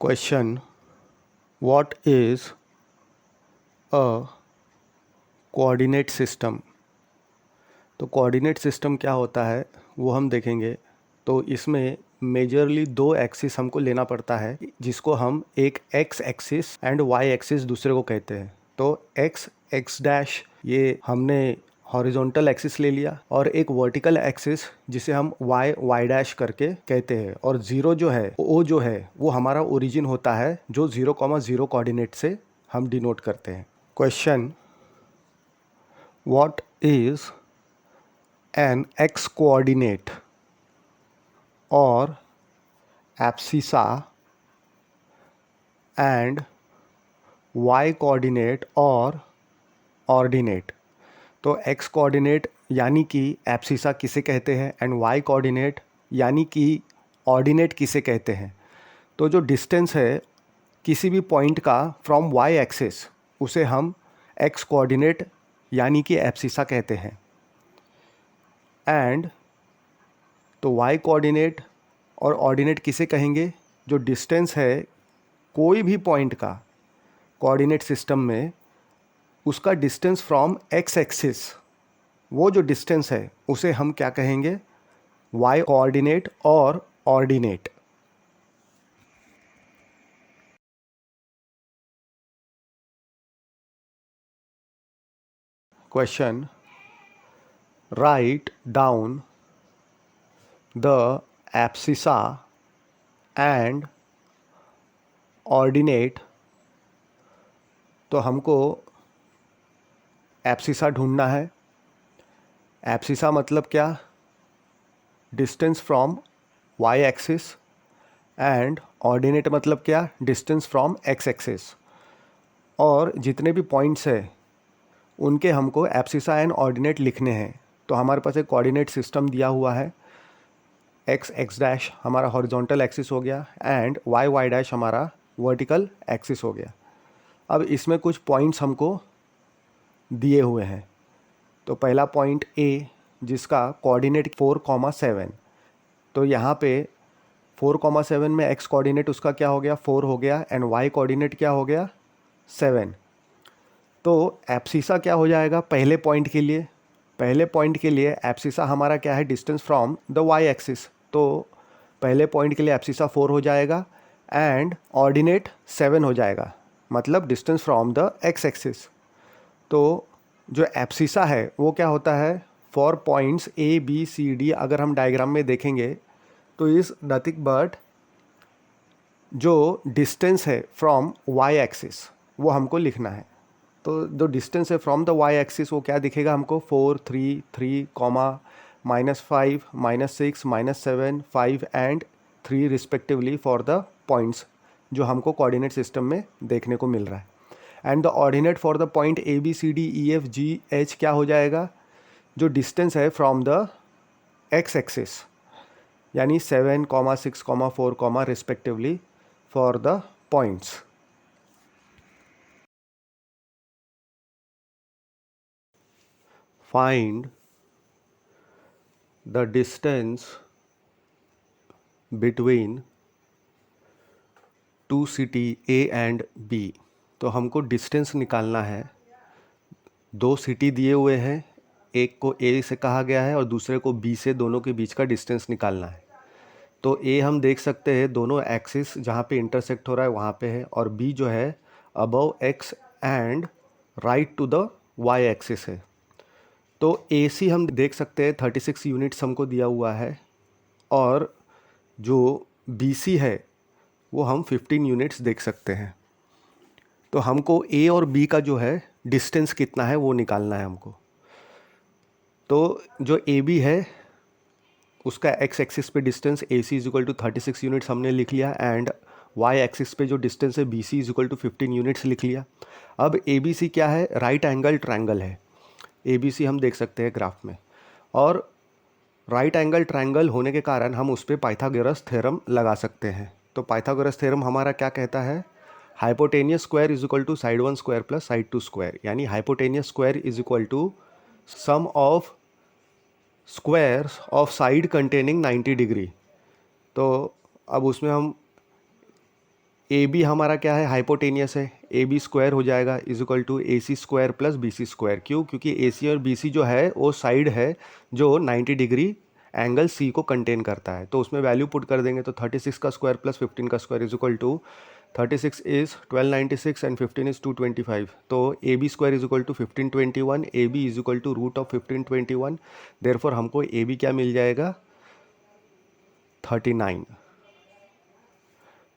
Question: What is a coordinate system? तो coordinate system क्या होता है वो हम देखेंगे। तो इसमें मेजरली दो एक्सिस हमको लेना पड़ता है, जिसको हम एक X axis and Y axis दूसरे को कहते हैं। तो एक्स एक्स डैश ये हमने हॉरिजॉन्टल एक्सिस ले लिया, और एक वर्टिकल एक्सिस जिसे हम वाई वाई डैश करके कहते हैं, और ज़ीरो जो है वो हमारा ओरिजिन होता है, जो 0,0 कोऑर्डिनेट से हम डिनोट करते हैं। Question: what is an x coordinate or abscissa and y coordinate or ordinate? तो x कोऑर्डिनेट यानी कि एब्सिसा किसे कहते हैं एंड y कोऑर्डिनेट यानी कि ऑर्डिनेट किसे कहते हैं? तो जो डिस्टेंस है किसी भी पॉइंट का फ्रॉम y एक्सिस, उसे हम x कोऑर्डिनेट यानी कि एब्सिसा कहते हैं। एंड तो y कोऑर्डिनेट और ऑर्डिनेट किसे कहेंगे? जो डिस्टेंस है कोई भी पॉइंट का कोऑर्डिनेट सिस्टम में, उसका डिस्टेंस फ्रॉम x एक्सिस, वो जो डिस्टेंस है उसे हम क्या कहेंगे? y कोऑर्डिनेट और ordinate. Question: write down the abscissa and ordinate. तो हमको एब्सिसा ढूंढना है। एब्सिसा मतलब क्या? Distance from y axis, and ordinate मतलब क्या? Distance from x axis. और जितने भी पॉइंट्स हैं उनके हमको एब्सिसा एंड ऑर्डिनेट लिखने हैं। तो हमारे पास एक कोऑर्डिनेट सिस्टम दिया हुआ है। एक्स एक्स डैश हमारा हॉरिजॉन्टल एक्सिस हो गया, एंड वाई वाई डैश हमारा वर्टिकल एक्सिस हो गया। अब इसमें कुछ पॉइंट्स हमको दिए हुए हैं। तो पहला पॉइंट ए, जिसका कोऑर्डिनेट 4,7। तो यहाँ पे 4,7 में एक्स कोऑर्डिनेट उसका क्या हो गया? 4 हो गया, एंड वाई कोऑर्डिनेट क्या हो गया? 7। तो एब्सिसा क्या हो जाएगा पहले पॉइंट के लिए? पहले पॉइंट के लिए एब्सिसा हमारा क्या है? Distance from the Y axis. तो पहले पॉइंट के लिए एब्सिसा 4 हो जाएगा, एंड ऑर्डिनेट 7 हो जाएगा, मतलब distance from the X axis. तो जो एब्सिसा है वो क्या होता है? For points A B C D अगर हम डायग्राम में देखेंगे तो इज़ नथिंग बट जो डिस्टेंस है फ्रॉम वाई एक्सिस वो हमको लिखना है। तो जो डिस्टेंस है फ्रॉम द वाई एक्सिस वो क्या दिखेगा हमको? 4 3 3 comma -5 -6 -7 5 and 3 respectively for the points जो हमको कोऑर्डिनेट सिस्टम में देखने को मिल रहा है। And the ordinate for the point A B C D E F G H क्या हो जाएगा? जो डिस्टेंस है फ्रॉम द एक्स एक्सिस, यानी 7 6 4 respectively for the points. Find the distance between two city A and B। तो हमको distance निकालना है। दो सिटी दिए हुए हैं, एक को A से कहा गया है और दूसरे को B से, दोनों के बीच का डिस्टेंस निकालना है। तो A हम देख सकते हैं दोनों एक्सिस जहाँ पे इंटरसेक्ट हो रहा है वहाँ पे है, और B जो है above X and right to the Y axis है। तो AC हम देख सकते हैं 36 यूनिट्स हमको दिया हुआ है, और जो BC है वो हम 15 यूनिट्स देख सकते हैं। तो हमको A और B का जो है डिस्टेंस कितना है वो निकालना है हमको। तो जो AB है उसका x एक्सिस पे distance AC is equal to 36 units हमने लिख लिया, एंड y एक्सिस पे जो डिस्टेंस है BC is equal to 15 units लिख लिया। अब ABC क्या है? राइट एंगल ट्रायंगल है। ABC हम देख सकते हैं ग्राफ में, और राइट एंगल ट्रायंगल होने के कारण हम उस पर पाइथागोरस थ्योरम लगा सकते हैं। तो पाइथागोरस थ्योरम हमारा क्या कहता है? Hypotenuse square is equal to side 1 square plus side 2 square, यानी hypotenuse square is equal to sum of squares of side containing 90 degree. तो अब उसमें हम ए बी हमारा क्या है, हाइपोटेनियस है, ए बी स्क्वायर हो जाएगा is equal to A C square plus B C square. क्यों? क्योंकि ए सी और बी सी जो है वो साइड है जो 90 डिग्री एंगल सी को कंटेन करता है। तो उसमें वैल्यू पुट कर देंगे तो 36 का स्क्वायर प्लस 15 का square is equal to 36 is 1296 and 15 is 225। तो A B square is equal to 1521, A B is equal to root of 1521। Therefore हमको ए बी क्या मिल जाएगा, 39।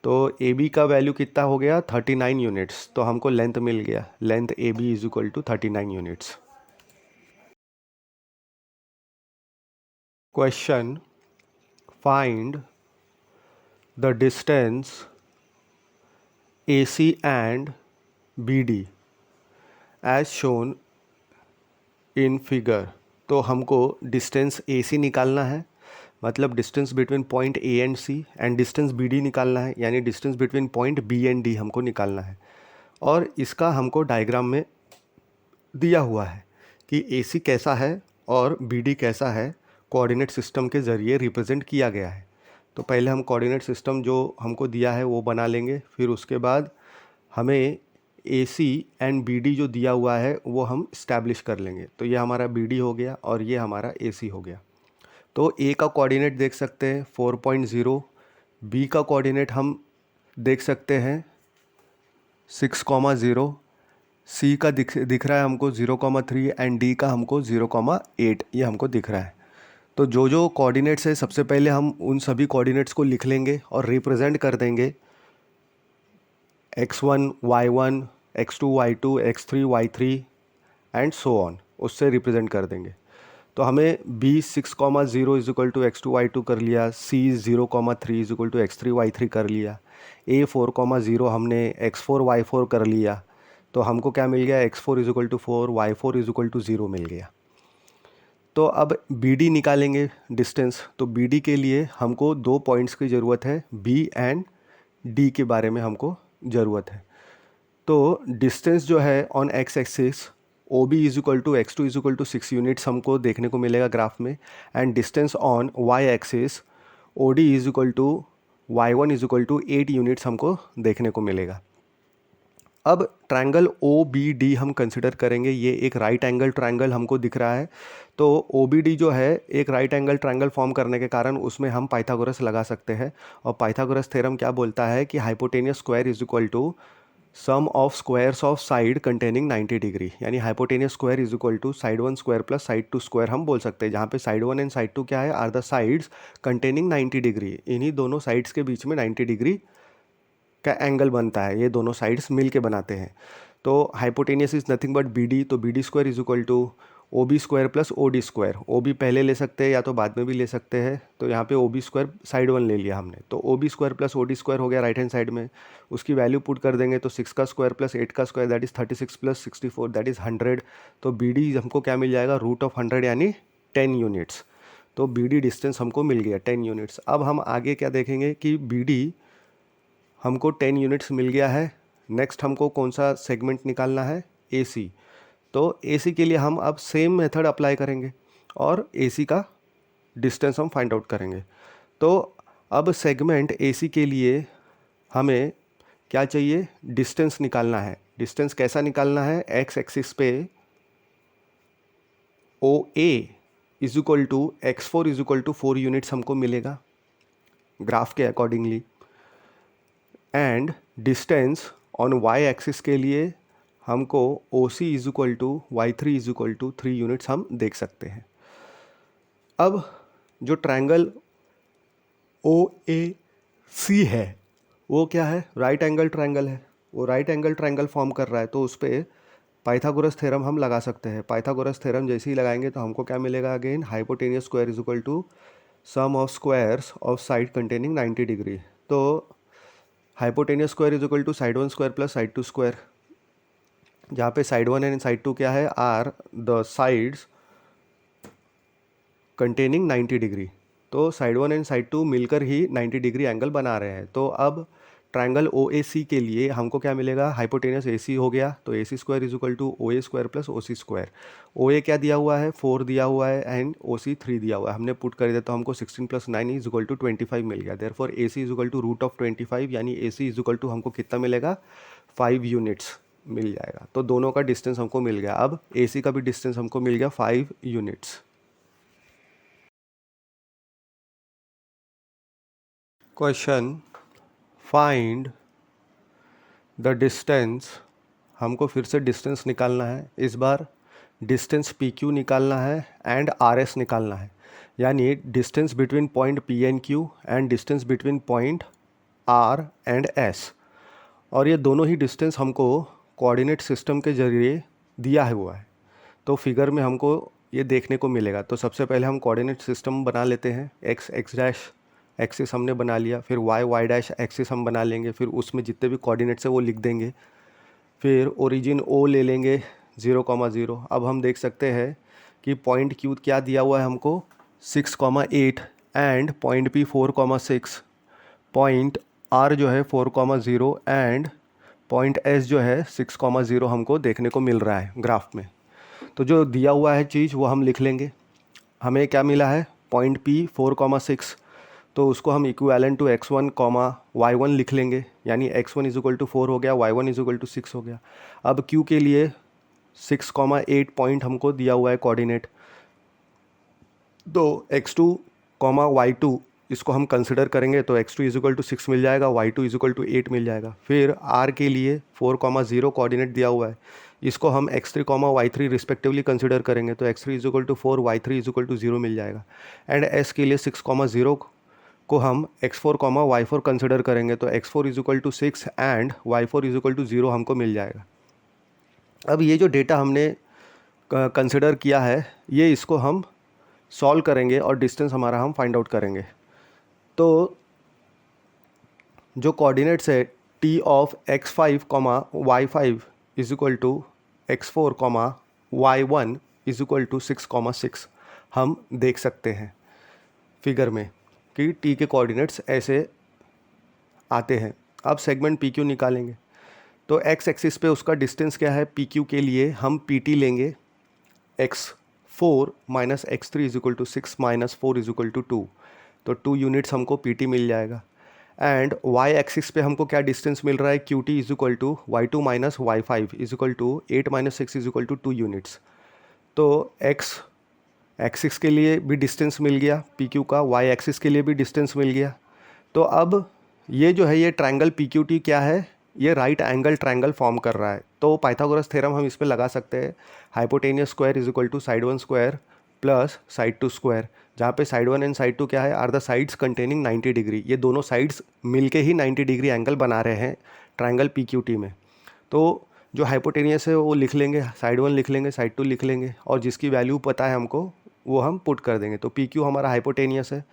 तो ए बी का वैल्यू कितना हो गया, 39 यूनिट्स। तो हमको लेंथ मिल गया, length A B is equal to 39 units. Question, find the distance A C and B D as shown in figure. तो हमको डिस्टेंस ए सी निकालना है, मतलब distance between point A and C, and distance B D निकालना है, यानी distance between point B and D हमको निकालना है। और इसका हमको डायग्राम में दिया हुआ है कि ए सी कैसा है और बी डी कैसा है, कोऑर्डिनेट सिस्टम के ज़रिए रिप्रेजेंट किया गया है। तो पहले हम कोऑर्डिनेट सिस्टम जो हमको दिया है वो बना लेंगे, फिर उसके बाद हमें ए सी एंड बी डी जो दिया हुआ है वो हम इस्टेब्लिश कर लेंगे। तो ये हमारा बी डी हो गया और ये हमारा ए सी हो गया। तो ए का कोऑर्डिनेट देख सकते हैं 4.0, बी का कोऑर्डिनेट हम देख सकते हैं 6,0, सी का दिख रहा है हमको 0,3 एंड डी का हमको 0,8 ये हमको दिख रहा है। तो जो जो कोऑर्डिनेट्स है सबसे पहले हम उन सभी कोऑर्डिनेट्स को लिख लेंगे और रिप्रेजेंट कर देंगे x1 y1 x2 y2 x3 y3 and so on, उससे रिप्रेजेंट कर देंगे। तो हमें b 6,0 is equal to x2 y2 कर लिया, c 0,3 is equal to x3 y3 कर लिया, a 4,0 हमने x4 y4 कर लिया। तो हमको क्या मिल गया, x4 is equal to 4, y4 is equal to 0 मिल गया। तो अब बी डी निकालेंगे डिस्टेंस। तो बी डी के लिए हमको दो पॉइंट्स की ज़रूरत है, बी एंड डी के बारे में हमको ज़रूरत है। तो डिस्टेंस जो है on X axis O B is equal to x2 is equal to 6 units हमको देखने को मिलेगा ग्राफ में, and distance on Y axis O D is equal to y1 is equal to 8 units हमको देखने को मिलेगा। अब ट्रायंगल ओ बी डी हम कंसिडर करेंगे, ये एक राइट एंगल ट्रायंगल हमको दिख रहा है। तो ओ बी डी जो है एक राइट एंगल ट्रायंगल फॉर्म करने के कारण उसमें हम पाइथागोरस लगा सकते हैं। और पाइथागोरस थ्योरम क्या बोलता है कि hypotenuse square is equal to sum of squares of side containing 90 degree, यानी hypotenuse square is equal to side 1 square plus side 2 square हम बोल सकते हैं, जहाँ पे साइड 1 एंड साइड 2 क्या है, are the sides containing 90 degree. इन्हीं दोनों साइड्स के बीच में 90 डिग्री का एंगल बनता है, ये दोनों साइड्स मिल के बनाते हैं। तो hypotenuse is nothing but B D, तो B D square is equal to O B square plus O D square. O B पहले ले सकते हैं या तो बाद में भी ले सकते हैं, तो यहाँ पे ओ बी स्क्वायर साइड 1 ले लिया हमने, तो O B square plus O D square हो गया राइट हैंड साइड में। उसकी वैल्यू पुट कर देंगे तो 6 का स्क्वायर प्लस 8 का square that is 36 plus 64 that is 100। तो बी डी हमको क्या मिल जाएगा, रूट ऑफ 100 यानी 10 यूनिट्स। तो बी डी डिस्टेंस हमको मिल गया 10 यूनिट्स। अब हम आगे क्या देखेंगे कि बी डी हमको 10 यूनिट्स मिल गया है। नेक्स्ट हमको कौन सा सेगमेंट निकालना है, ए सी। तो ए सी के लिए हम अब सेम मेथड अप्लाई करेंगे और ए सी का डिस्टेंस हम फाइंड आउट करेंगे। तो अब सेगमेंट ए सी के लिए हमें क्या चाहिए, डिस्टेंस निकालना है। डिस्टेंस कैसा निकालना है, एक्स एक्सिस पे O A is equal to x4 is equal to 4 units हमको मिलेगा ग्राफ के accordingly, and distance on Y axis के लिए हमको O C is equal to y3 is equal to 3 units हम देख सकते हैं। अब जो ट्रायंगल ओ ए सी है वो क्या है, राइट एंगल ट्रायंगल है, वो राइट एंगल ट्रायंगल फॉर्म कर रहा है। तो उस पर पाइथागोरस थ्योरम हम लगा सकते हैं। पाइथागोरस थ्योरम जैसे ही लगाएंगे तो हमको क्या मिलेगा, again hypotenuse square is equal to sum of squares of side containing 90 degree. तो hypotenuse square is equal to side 1 square plus side 2 square, जहाँ पे साइड 1 एंड साइड 2 क्या है, are the sides containing 90 degree. तो side 1 and side 2 मिलकर ही 90 degree angle बना रहे हैं। तो अब ट्रायंगल ओ ए सी के लिए हमको क्या मिलेगा, हाइपोटेनियस ए सी हो गया तो A C square is equal to O A square plus O C square. O A क्या दिया हुआ है, 4 दिया हुआ है एंड ओ सी 3 दिया हुआ है, हमने पुट कर दिया तो हमको 16 प्लस 9 इज इक्वल टू 25 मिल गया। Therefore A C is equal to root of 25, यानी A C is equal to हमको कितना मिलेगा, 5 यूनिट्स मिल जाएगा। तो दोनों का डिस्टेंस हमको मिल गया। अब ए सी का भी डिस्टेंस हमको मिल गया 5 units. Question, find the distance, हमको फिर से डिस्टेंस निकालना है। इस बार डिस्टेंस पी क्यू निकालना है एंड आर एस निकालना है, यानी distance between point P and Q and distance between point R and S. और ये दोनों ही डिस्टेंस हमको कोऑर्डिनेट सिस्टम के जरिए दिया हुआ है, तो फिगर में हमको ये देखने को मिलेगा। तो सबसे पहले हम कोऑर्डिनेट सिस्टम बना लेते हैं। एक्स एक्स डैश एक्सिस हमने बना लिया, फिर वाई वाई डैश एक्सिस हम बना लेंगे, फिर उसमें जितने भी कोऑर्डिनेट्स है वो लिख देंगे। फिर ओरिजिन ओ ले लेंगे 0,0। अब हम देख सकते हैं कि पॉइंट क्यू क्या दिया हुआ है हमको 6,8 and point P 4,6, point R जो है 4,0 एंड पॉइंट एस जो है 6,0 हमको देखने को मिल रहा है ग्राफ में। तो जो दिया हुआ है चीज़ वो हम लिख लेंगे। हमें क्या मिला है, पॉइंट पी 4,6, तो उसको हम इक्विवेलेंट टू x1 y1 लिख लेंगे, यानी x1 इज इक्वल टू 4 हो गया, y1 इज इक्वल टू 6 हो गया। अब q के लिए 6,8 पॉइंट हमको दिया हुआ है कोऑर्डिनेट, तो x2, y2 इसको हम कंसिडर करेंगे तो x2 इज इक्वल टू 6 मिल जाएगा, y2 इज इक्वल टू 8 मिल जाएगा। फिर r के लिए 4,0 कोऑर्डिनेट दिया हुआ है, इसको हम x3, y3 रिस्पेक्टिवली कंसिडर करेंगे तो x3 is equal to 4, y3 is equal to 0 मिल जाएगा। एंड s के लिए 6,0 को हम x4, y4 कंसिडर करेंगे तो x4 is equal to 6 and y4 is equal to 0 हमको मिल जाएगा। अब ये जो डेटा हमने कंसिडर किया है, ये इसको हम सॉल्व करेंगे और डिस्टेंस हमारा हम फाइंड आउट करेंगे। तो जो कोऑर्डिनेट्स है t of x5, y5 is equal to x4, y1 is equal to 6,6 हम देख सकते हैं फिगर में कि t के कोऑर्डिनेट्स ऐसे आते हैं। अब सेगमेंट पी क्यू निकालेंगे, तो x एक्सिस पे उसका डिस्टेंस क्या है, पी क्यू के लिए हम पी टी लेंगे, x4 minus x3 is equal to 6 minus 4 is equal to 2, तो 2 यूनिट्स हमको पी टी मिल जाएगा। एंड y एक्सिस पे हमको क्या डिस्टेंस मिल रहा है, Q T is equal to y2 minus y5 is equal to 8 minus 6 is equal to 2 units. तो x एक्सिस के लिए भी डिस्टेंस मिल गया पी क्यू का, y एक्सिस के लिए भी डिस्टेंस मिल गया। तो अब ये जो है ये ट्रायंगल पी क्यू टी क्या है, ये राइट एंगल ट्रायंगल फॉर्म कर रहा है। तो पाइथागोरस थ्योरम हम इस पे लगा सकते हैं, hypotenuse square is equal to side 1 square plus side 2 square, जहाँ पे साइड 1 एंड साइड 2 क्या है, are the sides containing 90 degree. ये दोनों साइड्स मिलके ही 90 डिग्री एंगल बना रहे हैं ट्रायंगल पी क्यू टी में। तो जो हाइपोटेनियस है वो लिख लेंगे, साइड 1 लिख लेंगे, साइड 2 लिख लेंगे, और जिसकी वैल्यू पता है हमको वो हम पुट कर देंगे। तो पी क्यू हमारा हाइपोटेनियस है,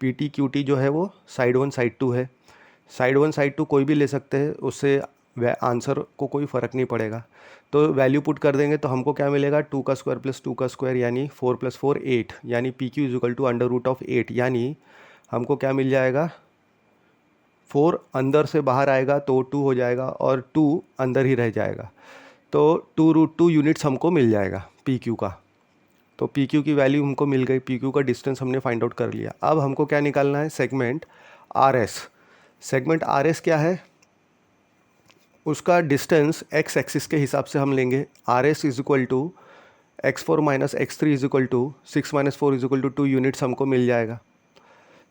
पी टी क्यू टी जो है वो साइड 1 साइड 2 है। साइड 1 साइड 2 कोई भी ले सकते हैं, उससे आंसर को कोई फ़र्क नहीं पड़ेगा। तो वैल्यू पुट कर देंगे तो हमको क्या मिलेगा, 2 का स्क्वायर प्लस 2 का स्क्वायर यानी 4 प्लस 4 8, यानी P Q is equal to under root of 8, यानी हमको क्या मिल जाएगा, 4 अंदर से बाहर आएगा तो 2 हो जाएगा और 2 अंदर ही रह जाएगा, तो 2√2 यूनिट्स हमको मिल जाएगा पी क्यू का। तो पी क्यू की वैल्यू हमको मिल गई, पी क्यू का डिस्टेंस हमने फाइंड आउट कर लिया। अब हमको क्या निकालना है, segment R S. Segment R S क्या है, उसका डिस्टेंस एक्स एक्सिस के हिसाब से हम लेंगे, R S is equal to x4 minus x3 is equal to 6 minus 4 is equal to 2 units हमको मिल जाएगा।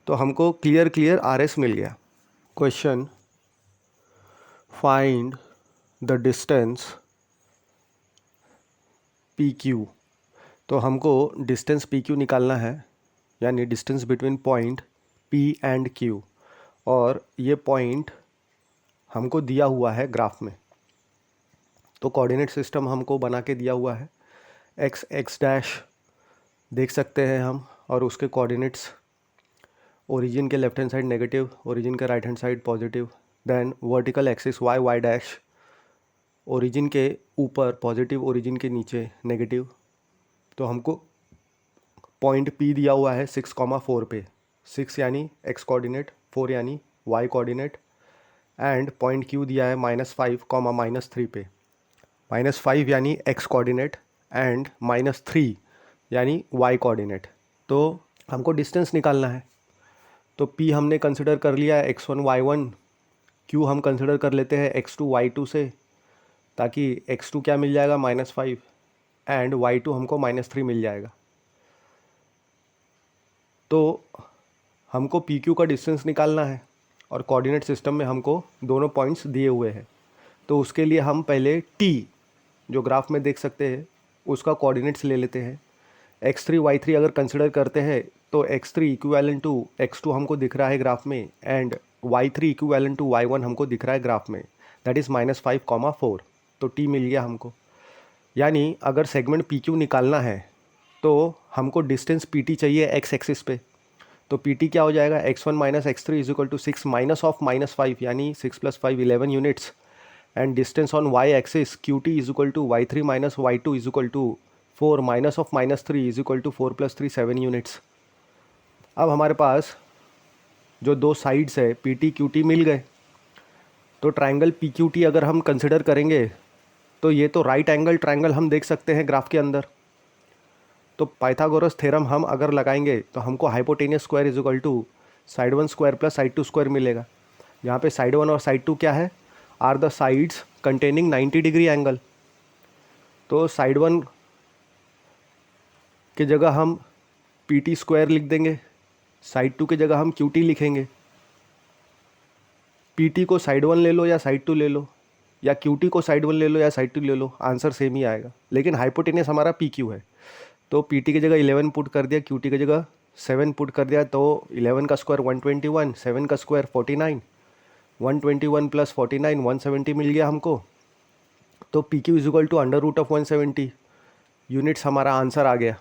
तो हमको क्लियर आर एस मिल गया। Question, find the distance P Q. तो हमको डिस्टेंस पी क्यू निकालना है, यानी distance between point P and Q, और ये पॉइंट हमको दिया हुआ है ग्राफ में। तो कोऑर्डिनेट सिस्टम हमको बना के दिया हुआ है, एक्स एक्स डैश देख सकते हैं हम, और उसके कोऑर्डिनेट्स ओरिजिन के left hand side negative, origin के right hand side positive, then vertical axis Y Y dash origin के ऊपर पॉजिटिव, ओरिजिन के नीचे नेगेटिव। तो हमको पॉइंट पी दिया हुआ है 6,4 पे, 6 यानी एक्स कोऑर्डिनेट, 4 यानी Y coordinate, and point Q दिया है -5 कॉमा -3 पे। -5 यानी x कोऑर्डिनेट एंड -3 यानी y कोऑर्डिनेट। तो हमको डिस्टेंस निकालना है। तो p हमने कंसिडर कर लिया है x1 y1, q हम कंसिडर कर लेते हैं x2 y2 से, ताकि x2 क्या मिल जाएगा -5 एंड y2 हमको -3 मिल जाएगा। तो हमको पी क्यू का डिस्टेंस निकालना है और कोऑर्डिनेट सिस्टम में हमको दोनों पॉइंट्स दिए हुए हैं। तो उसके लिए हम पहले t जो ग्राफ में देख सकते हैं उसका कोऑर्डिनेट्स ले लेते हैं। x3 y3 अगर कंसिडर करते हैं तो x3 इक्विवेलेंट टू x2 हमको दिख रहा है ग्राफ में and y3 equivalent to y1 हमको दिख रहा है ग्राफ में, दैट इज़ -5, 4। तो t मिल गया हमको। यानी अगर सेगमेंट पी क्यू निकालना है तो हमको डिस्टेंस पी टी चाहिए एक्स एक्सिस पे। तो पी टी क्या हो जाएगा, x1 minus x3 is equal to 6 minus of -5 यानी 6 + 5 11 units and distance on y axis Q T is equal to y3 minus y2 is equal to 4 minus of -3 is equal to 4 + 3 7 units. अब हमारे पास जो दो sides है P T Q T मिल गए। तो triangle P Q T अगर हम कंसिडर करेंगे तो ये तो राइट एंगल ट्राइंगल हम देख सकते हैं ग्राफ के अंदर। तो पाइथागोरस थ्योरम हम अगर लगाएंगे तो हमको hypotenuse square is equal to side 1 square plus side 2 square मिलेगा। यहाँ पे साइड 1 और साइड 2 क्या है, are the sides containing 90 degree angle. तो साइड 1 की जगह हम पी टी स्क्वायर लिख देंगे, साइड 2 की जगह हम क्यू टी लिखेंगे। पी टी को साइड 1 ले लो या साइड 2 ले लो, या क्यू टी को साइड 1 ले लो या साइड 2 ले लो, आंसर सेम ही आएगा। लेकिन हाइपोटेनियस हमारा पी क्यू है, तो पी टी की जगह 11 पुट कर दिया, क्यू टी की जगह 7 पुट कर दिया। तो 11 का स्क्वायर 121, 7 का स्क्वायर 49, 121 + 49 170 मिल गया हमको। तो P Q is equal to √170 units हमारा आंसर आ गया।